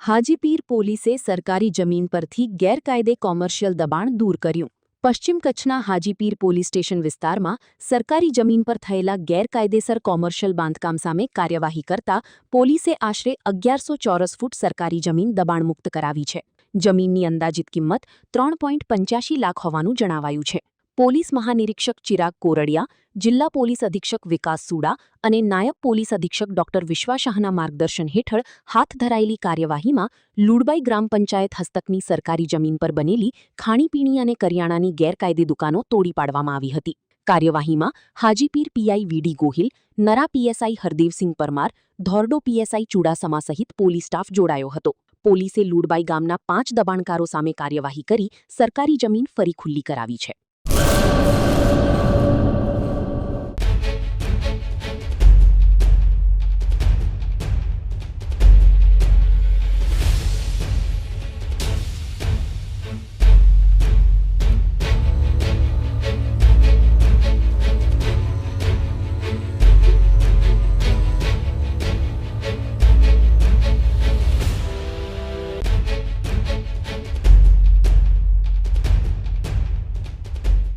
હાજીપીર પોલીસે સરકારી જમીન પરથી ગેરકાયદે કોમર્શિયલ દબાણ દૂર કર્યું. પશ્ચિમ કચ્છના હાજીપીર પોલીસ સ્ટેશન વિસ્તારમાં સરકારી જમીન પર થયેલા ગેરકાયદેસર કોમર્શિયલ બાંધકામ સામે કાર્યવાહી કરતા પોલીસે આશરે 1100 ચોરસ ફૂટ સરકારી જમીન દબાણમુક્ત કરાવી છે. જમીનની અંદાજિત કિંમત 3.85 લાખ હોવાનું જણાવાયું છે. પોલીસ મહાનિરીક્ષક ચિરાગ કોરડિયા, જિલ્લા પોલીસ અધિક્ષક વિકાસ સુડા અને નાયબ પોલીસ અધિક્ષક ડોક્ટર વિશ્વા શાહના માર્ગદર્શન હેઠળ હાથ ધરાયેલી કાર્યવાહીમાં લુડબાઈ ગ્રામ પંચાયત હસ્તકની સરકારી જમીન પર બનેલી ખાણીપીણી અને કરિયાણાની ગેરકાયદે દુકાનો તોડી પાડવામાં આવી હતી. કાર્યવાહીમાં હાજીપીર પીઆઈ વીડી ગોહિલ, નરા પીએસઆઈ હરદેવસિંહ પરમાર, ધોરડો પીએસઆઈ ચુડાસમા સહિત પોલીસ સ્ટાફ જોડાયો હતો. પોલીસે લુડબાઈ ગામના 5 દબાણકારો સામે કાર્યવાહી કરી સરકારી જમીન ફરી ખુલ્લી કરાવી છે.